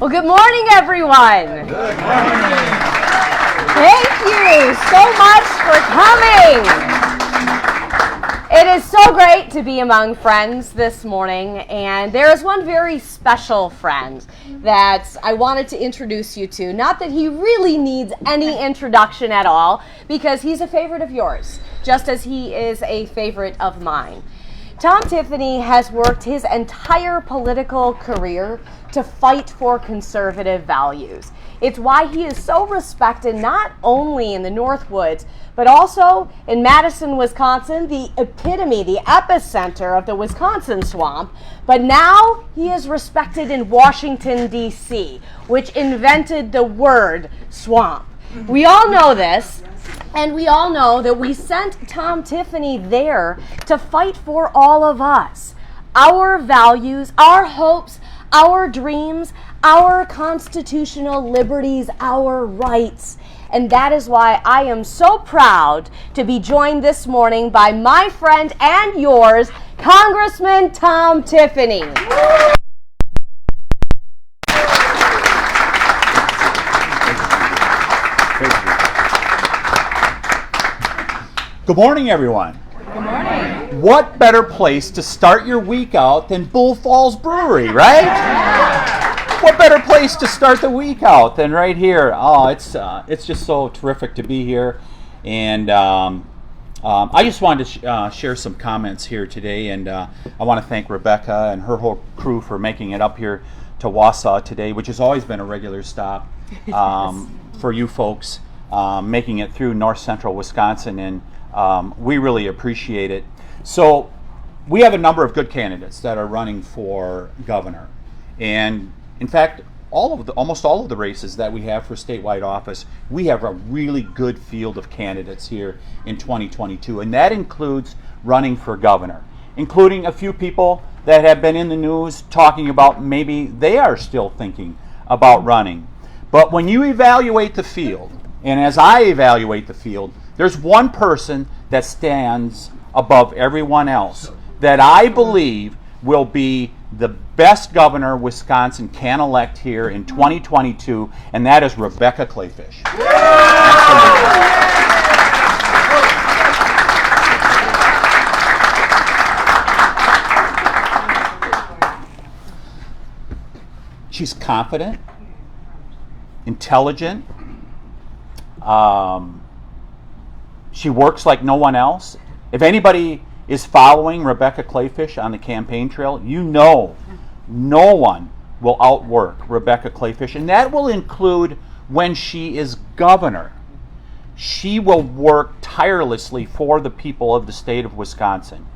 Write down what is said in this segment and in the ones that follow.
Well, good morning, everyone. Good morning. Thank you so much for coming. It is so great to be among friends this morning, and there is one very special friend that I wanted to introduce you to. Not that he really needs any introduction at all, because he's a favorite of yours, just as he is a favorite of mine. Tom Tiffany has worked his entire political career to fight for conservative values. It's why he is so respected not only in the Northwoods, but also in Madison, Wisconsin, the epitome, the epicenter of the Wisconsin swamp. But now he is respected in Washington, D.C., which invented the word swamp. We all know this. And we all know that we sent Tom Tiffany there to fight for all of us. Our values, our hopes, our dreams, our constitutional liberties, our rights. And that is why I am so proud to be joined this morning by my friend and yours, Congressman Tom Tiffany. Good morning, everyone. Good morning. What better place to start your week out than Bull Falls Brewery, right? What better place to start the week out than right here? Oh, it's just so terrific to be here, and I just wanted to share some comments here today, and I want to thank Rebecca and her whole crew for making it up here to Wausau today, which has always been a regular stop for you folks, making it through north central Wisconsin, and we really appreciate it. So we have a number of good candidates that are running for governor. And in fact, almost all of the races that we have for statewide office, we have a really good field of candidates here in 2022. And that includes running for governor, including a few people that have been in the news talking about maybe they are still thinking about running. But when you evaluate the field, and as I evaluate the field, there's one person that stands above everyone else that I believe will be the best governor Wisconsin can elect here in 2022, and that is Rebecca Kleefisch. She's confident, intelligent, she works like no one else. If anybody is following Rebecca Kleefisch on the campaign trail, you know no one will outwork Rebecca Kleefisch, and that will include when she is governor. She will work tirelessly for the people of the state of Wisconsin.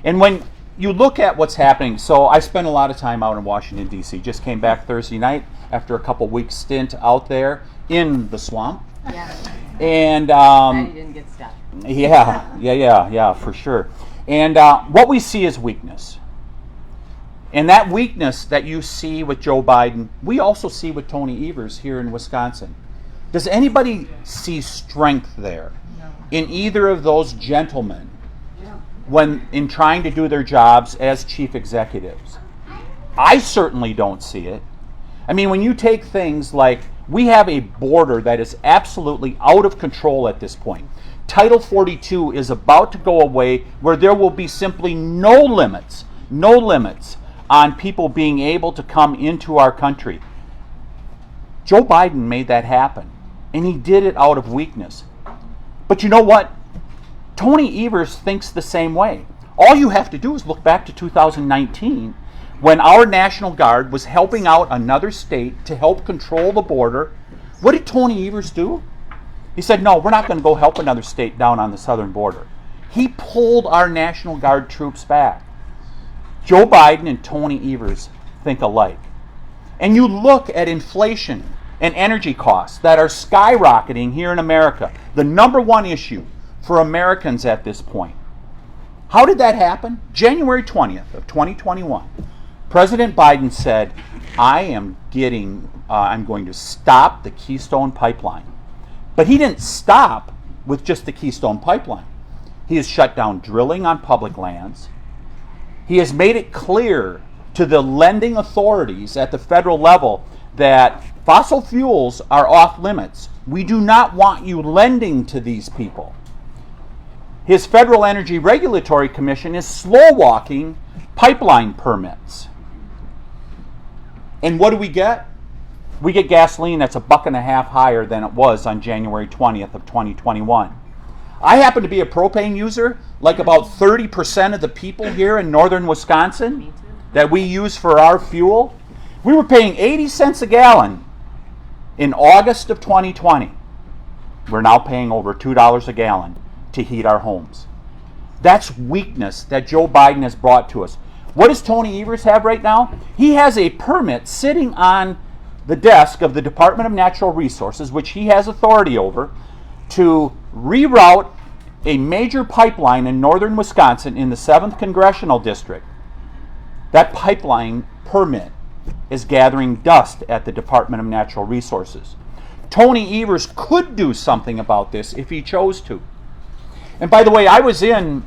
And when you look at what's happening, so I spent a lot of time out in Washington, D.C. Just came back Thursday night after a couple weeks stint out there in the swamp. Yeah. And you didn't get stuck. Yeah, for sure. And what we see is weakness. And that weakness that you see with Joe Biden, we also see with Tony Evers here in Wisconsin. Does anybody see strength there in either of those gentlemen when in trying to do their jobs as chief executives? I certainly don't see it. I mean, when you take things like, we have a border that is absolutely out of control at this point. Title 42 is about to go away, where there will be simply no limits on people being able to come into our country. Joe Biden made that happen, and he did it out of weakness. But you know what? Tony Evers thinks the same way. All you have to do is look back to 2019, when our National Guard was helping out another state to help control the border. What did Tony Evers do? He said, no, we're not going to go help another state down on the southern border. He pulled our National Guard troops back. Joe Biden and Tony Evers think alike. And you look at inflation and energy costs that are skyrocketing here in America, the number one issue for Americans at this point. How did that happen? January 20th of 2021. President Biden said, I'm going to stop the Keystone Pipeline. But he didn't stop with just the Keystone Pipeline. He has shut down drilling on public lands. He has made it clear to the lending authorities at the federal level that fossil fuels are off limits. We do not want you lending to these people. His Federal Energy Regulatory Commission is slow-walking pipeline permits. And what do we get? We get gasoline that's $1.50 higher than it was on January 20th of 2021. I happen to be a propane user, like about 30% of the people here in northern Wisconsin that we use for our fuel. We were paying 80 cents a gallon in August of 2020. We're now paying over $2 a gallon to heat our homes. That's weakness that Joe Biden has brought to us. What does Tony Evers have right now? He has a permit sitting on the desk of the Department of Natural Resources, which he has authority over, to reroute a major pipeline in northern Wisconsin in the 7th Congressional District. That pipeline permit is gathering dust at the Department of Natural Resources. Tony Evers could do something about this if he chose to. And by the way, I was in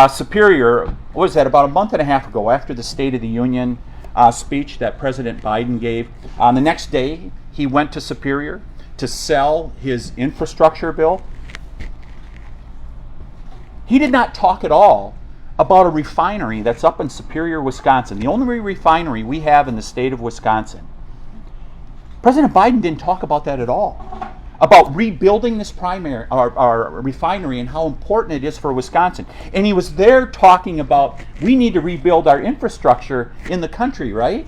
Superior, what was that, about a month and a half ago, after the State of the Union speech that President Biden gave. On the next day, he went to Superior to sell his infrastructure bill. He did not talk at all about a refinery that's up in Superior, Wisconsin, the only refinery we have in the state of Wisconsin. President Biden didn't talk about that at all, about rebuilding this our refinery and how important it is for Wisconsin. And he was there talking about we need to rebuild our infrastructure in the country, right?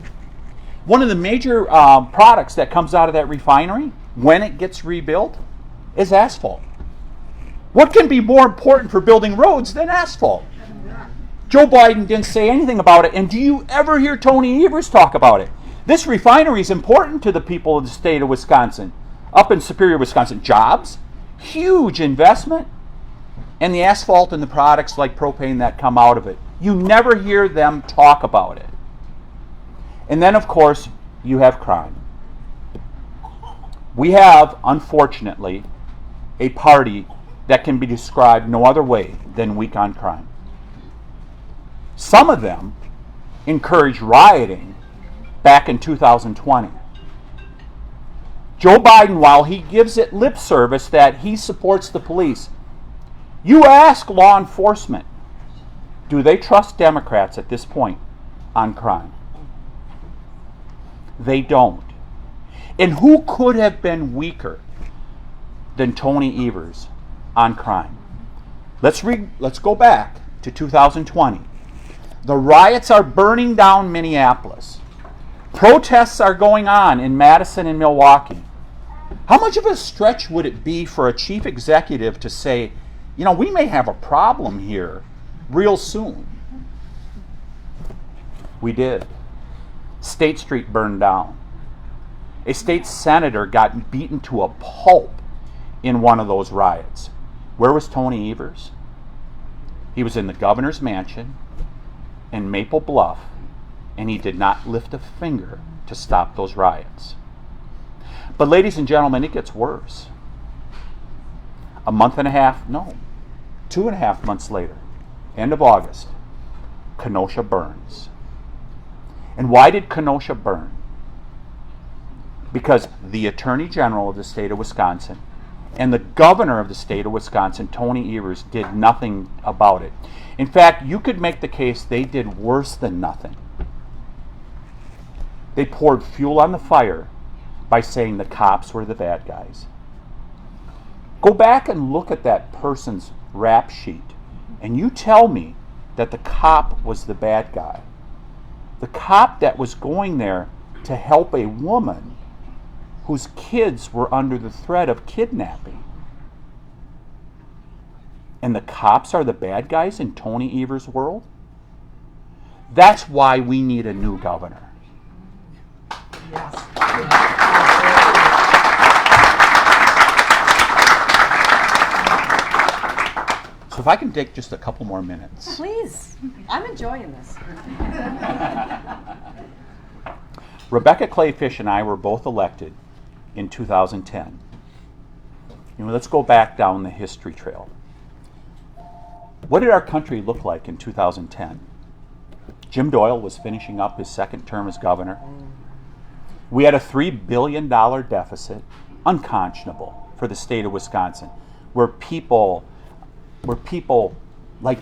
One of the major products that comes out of that refinery when it gets rebuilt is asphalt. What can be more important for building roads than asphalt? Joe Biden didn't say anything about it, and do you ever hear Tony Evers talk about it? This refinery is important to the people of the state of Wisconsin, up in Superior, Wisconsin. Jobs, huge investment, and the asphalt and the products like propane that come out of it. You never hear them talk about it. And then, of course, you have crime. We have, unfortunately, a party that can be described no other way than weak on crime. Some of them encouraged rioting back in 2020. Joe Biden, while he gives it lip service that he supports the police, you ask law enforcement, do they trust Democrats at this point on crime? They don't. And who could have been weaker than Tony Evers on crime? Let's go back to 2020. The riots are burning down Minneapolis. Protests are going on in Madison and Milwaukee. How much of a stretch would it be for a chief executive to say, you know, we may have a problem here real soon? We did. State Street burned down. A state senator got beaten to a pulp in one of those riots. Where was Tony Evers? He was in the governor's mansion in Maple Bluff, and he did not lift a finger to stop those riots. But ladies and gentlemen, it gets worse. A month and a half, no, 2.5 months later, end of August, Kenosha burns. And why did Kenosha burn? Because the Attorney General of the state of Wisconsin and the governor of the state of Wisconsin, Tony Evers, did nothing about it. In fact, you could make the case they did worse than nothing. They poured fuel on the fire by saying the cops were the bad guys. Go back and look at that person's rap sheet, and you tell me that the cop was the bad guy. The cop that was going there to help a woman whose kids were under the threat of kidnapping. And the cops are the bad guys in Tony Evers' world? That's why we need a new governor. Yes. So if I can take just a couple more minutes. Please. I'm enjoying this. Rebecca Kleefisch and I were both elected in 2010. Let's go back down the history trail. What did our country look like in 2010? Jim Doyle was finishing up his second term as governor. We had a $3 billion deficit, unconscionable for the state of Wisconsin, where people like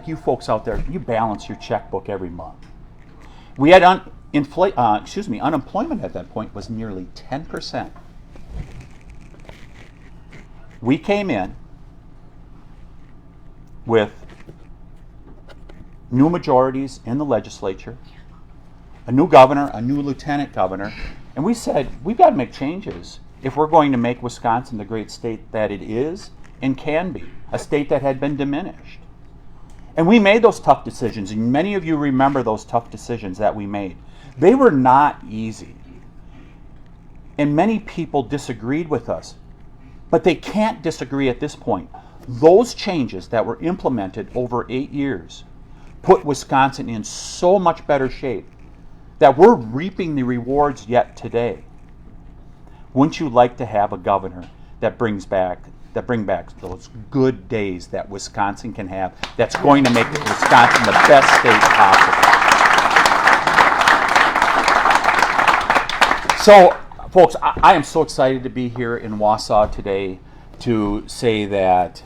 you folks out there, you balance your checkbook every month. We had unemployment at that point was nearly 10%. We came in with new majorities in the legislature, a new governor, a new lieutenant governor, and we said, we've got to make changes if we're going to make Wisconsin the great state that it is and can be, a state that had been diminished. And we made those tough decisions, and many of you remember those tough decisions that we made. They were not easy. And many people disagreed with us, but they can't disagree at this point. Those changes that were implemented over 8 years put Wisconsin in so much better shape that we're reaping the rewards yet today. Wouldn't you like to have a governor that bring back those good days that Wisconsin can have, that's going to make Wisconsin the best state possible? So, folks, I am so excited to be here in Wausau today to say that,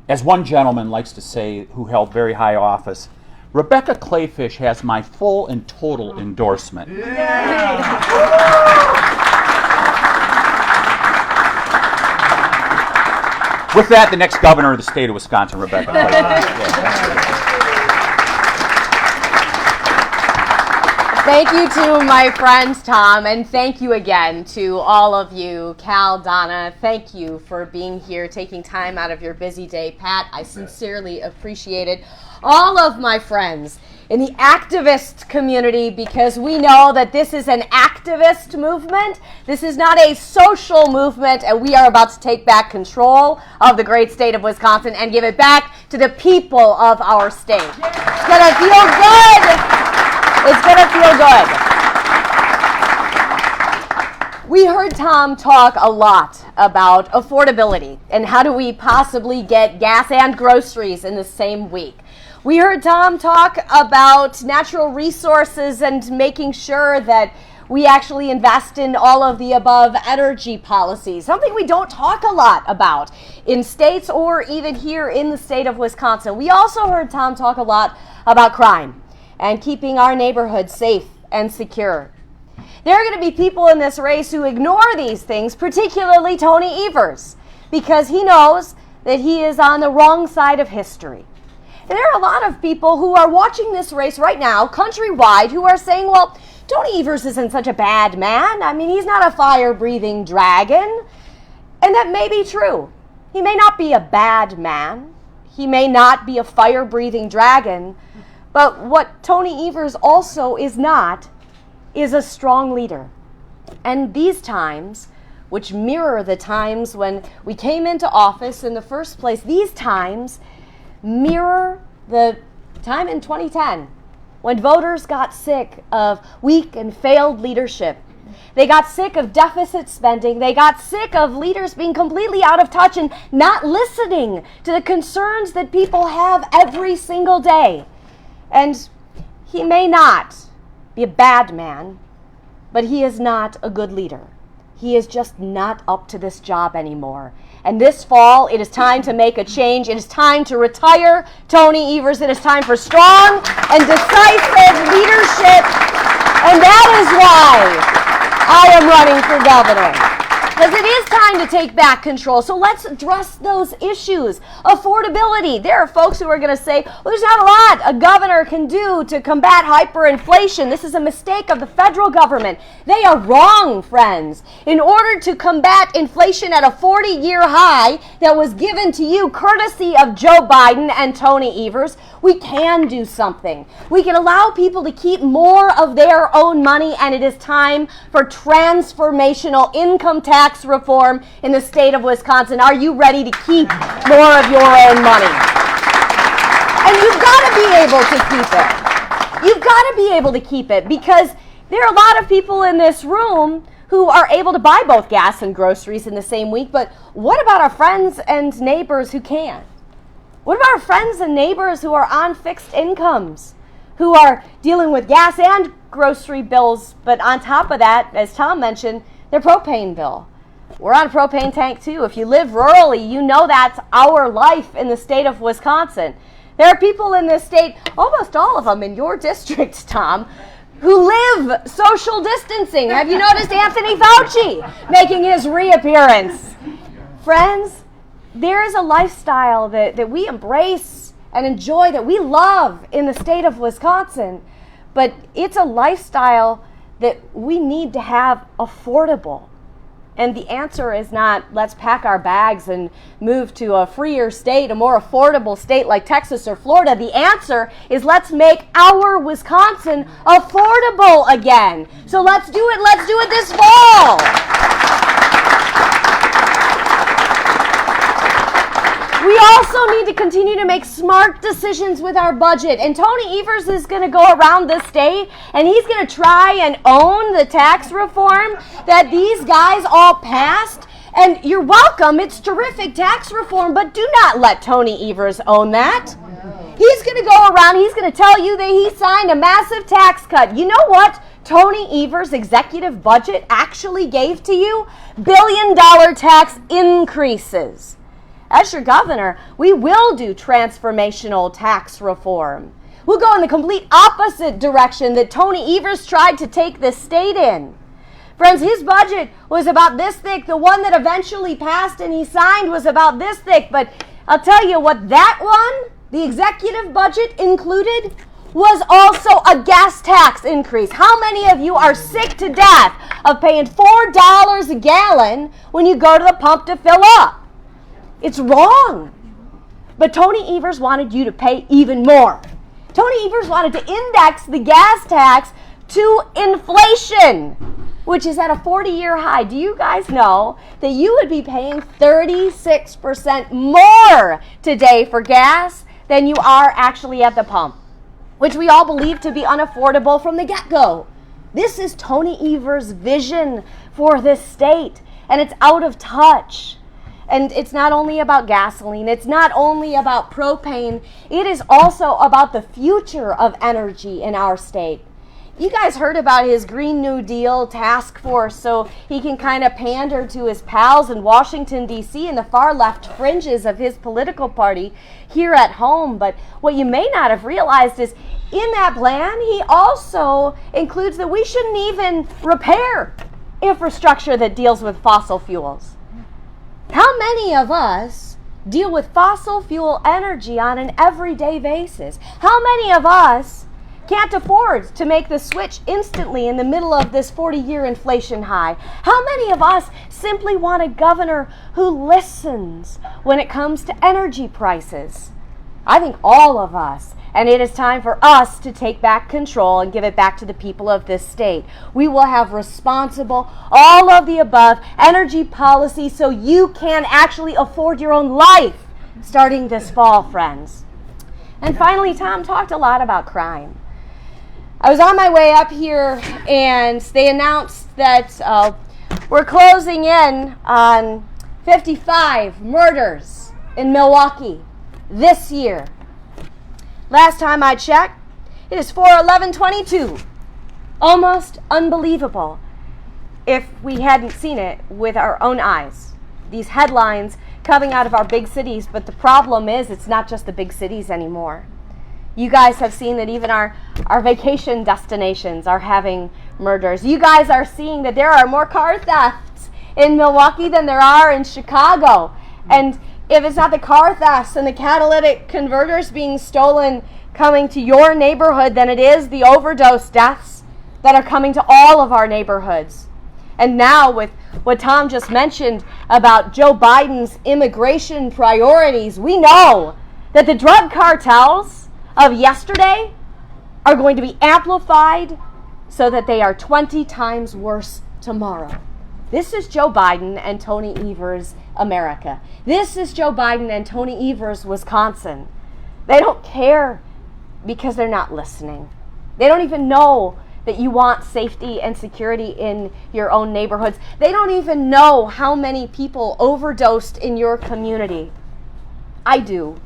as one gentleman likes to say who held very high office, Rebecca Kleefisch has my full and total endorsement. With that, the next governor of the state of Wisconsin, Rebecca Kleefisch. Thank you to my friends, Tom, and thank you again to all of you, Cal, Donna. Thank you for being here, taking time out of your busy day. Pat, I sincerely appreciate it. All of my friends in the activist community, because we know that this is an activist movement. This is not a social movement, and we are about to take back control of the great state of Wisconsin and give it back to the people of our state. It's going to feel good. It's going to feel good. We heard Tom talk a lot about affordability and how do we possibly get gas and groceries in the same week. We heard Tom talk about natural resources and making sure that we actually invest in all of the above energy policies, something we don't talk a lot about in states or even here in the state of Wisconsin. We also heard Tom talk a lot about crime and keeping our neighborhoods safe and secure. There are going to be people in this race who ignore these things, particularly Tony Evers, because he knows that he is on the wrong side of history. And there are a lot of people who are watching this race right now, countrywide, who are saying, well, Tony Evers isn't such a bad man. I mean, he's not a fire-breathing dragon. And that may be true. He may not be a bad man. He may not be a fire-breathing dragon. But what Tony Evers also is not is a strong leader. And these times, which mirror the times when we came into office in the first place, these times mirror the time in 2010 when voters got sick of weak and failed leadership. They got sick of deficit spending. They got sick of leaders being completely out of touch and not listening to the concerns that people have every single day. And he may not be a bad man, but he is not a good leader. He is just not up to this job anymore. And this fall, it is time to make a change. It is time to retire Tony Evers. It is time for strong and decisive leadership. And that is why I am running for governor. Because it is time to take back control. So let's address those issues. Affordability. There are folks who are going to say, well, there's not a lot a governor can do to combat hyperinflation. This is a mistake of the federal government. They are wrong, friends. In order to combat inflation at a 40-year high that was given to you courtesy of Joe Biden and Tony Evers, we can do something. We can allow people to keep more of their own money, and it is time for transformational income tax reform in the state of Wisconsin. Are you ready to keep more of your own money? And you've got to be able to keep it. You've got to be able to keep it because there are a lot of people in this room who are able to buy both gas and groceries in the same week, but what about our friends and neighbors who can't? What about our friends and neighbors who are on fixed incomes, who are dealing with gas and grocery bills, but on top of that, as Tom mentioned, their propane bill. We're on a propane tank too. If you live rurally, you know that's our life in the state of Wisconsin. There are people in this state, almost all of them in your district, Tom, who live social distancing. Have you noticed Anthony Fauci making his reappearance? Friends, there is a lifestyle that we embrace and enjoy, that we love in the state of Wisconsin, but it's a lifestyle that we need to have affordable. And the answer is not, let's pack our bags and move to a freer state, a more affordable state like Texas or Florida. The answer is, let's make our Wisconsin affordable again. So let's do it. Let's do it this fall. We also need to continue to make smart decisions with our budget. And Tony Evers is going to go around this state and he's going to try and own the tax reform that these guys all passed. And you're welcome. It's terrific tax reform, but do not let Tony Evers own that. He's going to go around, he's going to tell you that he signed a massive tax cut. You know what Tony Evers' executive budget actually gave to you? $billion tax increases. As your governor, we will do transformational tax reform. We'll go in the complete opposite direction that Tony Evers tried to take this state in. Friends, his budget was about this thick. The one that eventually passed and he signed was about this thick. But I'll tell you what that one, the executive budget included, was also a gas tax increase. How many of you are sick to death of paying $4 a gallon when you go to the pump to fill up? It's wrong. But Tony Evers wanted you to pay even more. Tony Evers wanted to index the gas tax to inflation, which is at a 40-year high. Do you guys know that you would be paying 36% more today for gas than you are actually at the pump, which we all believe to be unaffordable from the get-go? This is Tony Evers' vision for this state, and it's out of touch. And it's not only about gasoline, it's not only about propane, it is also about the future of energy in our state. You guys heard about his Green New Deal task force, so he can kind of pander to his pals in Washington, D.C. and the far left fringes of his political party here at home. But what you may not have realized is in that plan, he also includes that we shouldn't even repair infrastructure that deals with fossil fuels. How many of us deal with fossil fuel energy on an everyday basis? How many of us can't afford to make the switch instantly in the middle of this 40-year inflation high? How many of us simply want a governor who listens when it comes to energy prices? I think all of us. And it is time for us to take back control and give it back to the people of this state. We will have responsible, all of the above energy policy so you can actually afford your own life starting this fall, friends. And finally, Tom talked a lot about crime. I was on my way up here and they announced that we're closing in on 55 murders in Milwaukee this year. Last time I checked, it is 4/11/22. Almost unbelievable if we hadn't seen it with our own eyes. These headlines coming out of our big cities, but the problem is it's not just the big cities anymore. You guys have seen that even our vacation destinations are having murders. You guys are seeing that there are more car thefts in Milwaukee than there are in Chicago. And if it's not the car thefts and the catalytic converters being stolen coming to your neighborhood, then it is the overdose deaths that are coming to all of our neighborhoods. And now with what Tom just mentioned about Joe Biden's immigration priorities, we know that the drug cartels of yesterday are going to be amplified so that they are 20 times worse tomorrow. This is Joe Biden and Tony Evers' America. This is Joe Biden and Tony Evers' Wisconsin. They don't care because they're not listening. They don't even know that you want safety and security in your own neighborhoods. They don't even know how many people overdosed in your community. I do.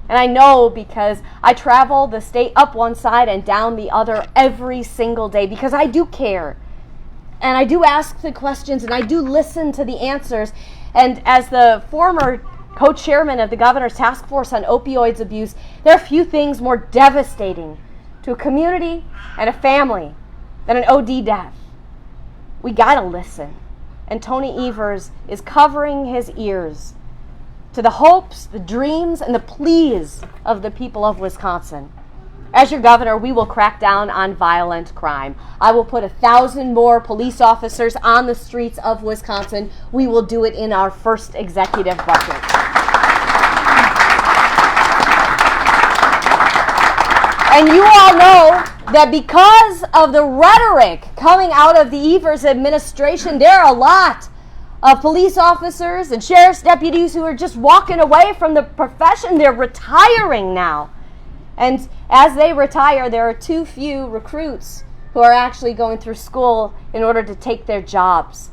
And I know because I travel the state up one side and down the other every single day because I do care. And I do ask the questions and I do listen to the answers. And as the former co-chairman of the governor's task force on opioids abuse, there are few things more devastating to a community and a family than an OD death. We gotta listen. And Tony Evers is covering his ears to the hopes, the dreams, and the pleas of the people of Wisconsin. As your governor, we will crack down on violent crime. I will put 1,000 more police officers on the streets of Wisconsin. We will do it in our first executive budget. And you all know that because of the rhetoric coming out of the Evers administration, there are a lot of police officers and sheriff's deputies who are just walking away from the profession. They're retiring now. And as they retire, there are too few recruits who are actually going through school in order to take their jobs.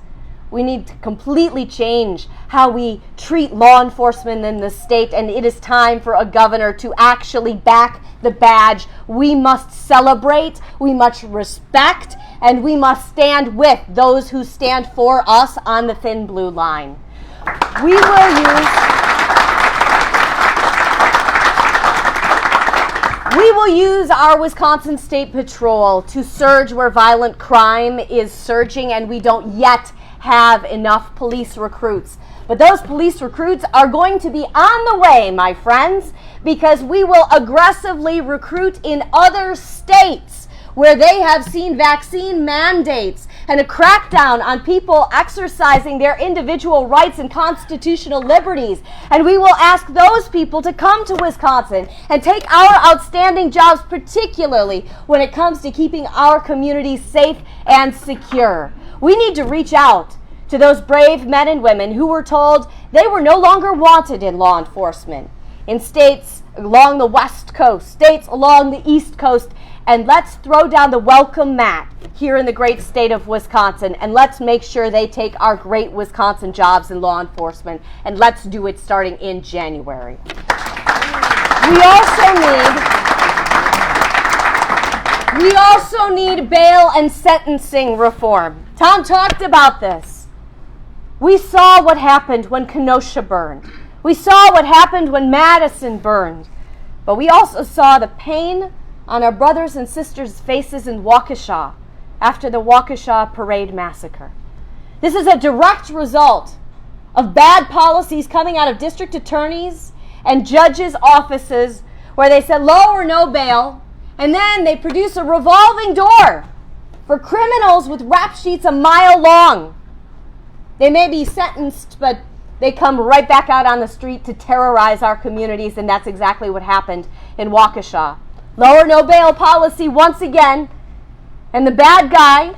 We need to completely change how we treat law enforcement in the state, and it is time for a governor to actually back the badge. We must celebrate, we must respect, and we must stand with those who stand for us on the thin blue line. We will use our Wisconsin State Patrol to surge where violent crime is surging, and we don't yet have enough police recruits. But those police recruits are going to be on the way, my friends, because we will aggressively recruit in other states where they have seen vaccine mandates and a crackdown on people exercising their individual rights and constitutional liberties. And we will ask those people to come to Wisconsin and take our outstanding jobs, particularly when it comes to keeping our communities safe and secure. We need to reach out to those brave men and women who were told they were no longer wanted in law enforcement in states along the West Coast, states along the East Coast, and let's throw down the welcome mat here in the great state of Wisconsin, and let's make sure they take our great Wisconsin jobs in law enforcement, and let's do it starting in January. We also need bail and sentencing reform. Tom talked about this. We saw what happened when Kenosha burned. We saw what happened when Madison burned. But we also saw the pain on our brothers and sisters' faces in Waukesha after the Waukesha Parade massacre. This is a direct result of bad policies coming out of district attorneys and judges' offices where they said low or no bail, and then they produce a revolving door for criminals with rap sheets a mile long. They may be sentenced, but they come right back out on the street to terrorize our communities, and that's exactly what happened in Waukesha. Low or no bail policy once again, and the bad guy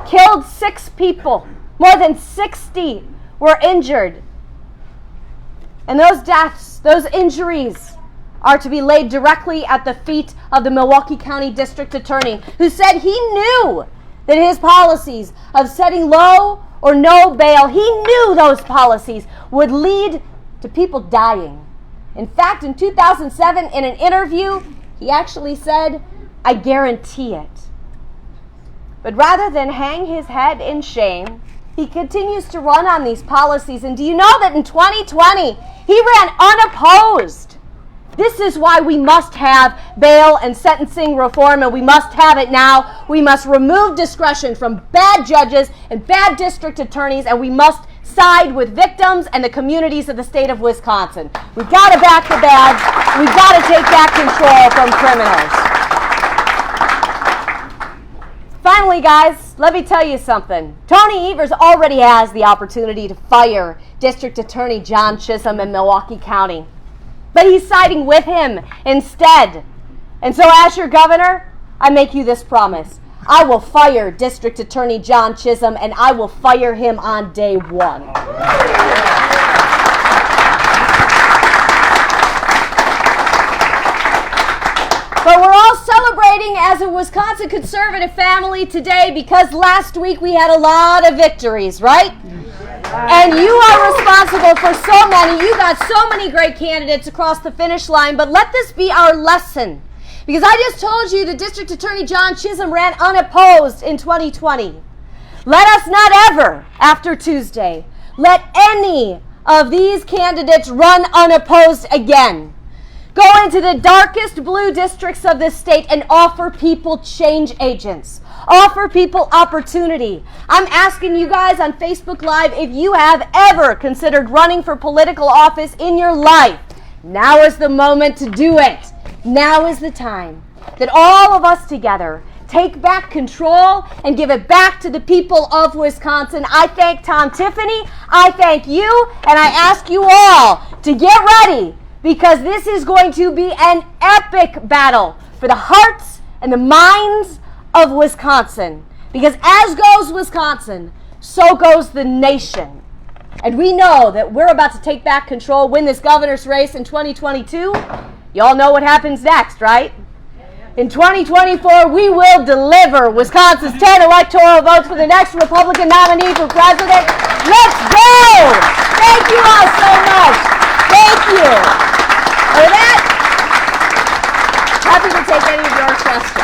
killed 6 people. More than 60 were injured. And those deaths, those injuries, are to be laid directly at the feet of the Milwaukee County District Attorney, who said he knew that his policies of setting low or no bail, he knew those policies would lead to people dying. In fact, in 2007, in an interview, he actually said, "I guarantee it." But rather than hang his head in shame, he continues to run on these policies. And do you know that in 2020, he ran unopposed? This is why we must have bail and sentencing reform, and we must have it now. We must remove discretion from bad judges and bad district attorneys, and we must side with victims and the communities of the state of Wisconsin. We've got to back the badge. We've got to take back control from criminals. Finally, guys, let me tell you something. Tony Evers already has the opportunity to fire District Attorney John Chisholm in Milwaukee County. But he's siding with him instead. And so as your governor, I make you this promise. I will fire District Attorney John Chisholm, and I will fire him on day 1. But we're all celebrating as a Wisconsin conservative family today because last week we had a lot of victories, right? And you are responsible for so many. You got so many great candidates across the finish line, but let this be our lesson. Because I just told you the District Attorney John Chisholm ran unopposed in 2020. Let us not ever, after Tuesday, let any of these candidates run unopposed again. Go into the darkest blue districts of this state and offer people change agents. Offer people opportunity. I'm asking you guys on Facebook Live if you have ever considered running for political office in your life. Now is the moment to do it. Now is the time that all of us together take back control and give it back to the people of Wisconsin. I thank Tom Tiffany, I thank you, and I ask you all to get ready because this is going to be an epic battle for the hearts and the minds of Wisconsin. Because as goes Wisconsin, so goes the nation. And we know that we're about to take back control, win this governor's race in 2022. Y'all know what happens next, right? In 2024, we will deliver Wisconsin's 10 electoral votes for the next Republican nominee for president. Let's go! Thank you all so much. Thank you. With that, happy to take any of your questions.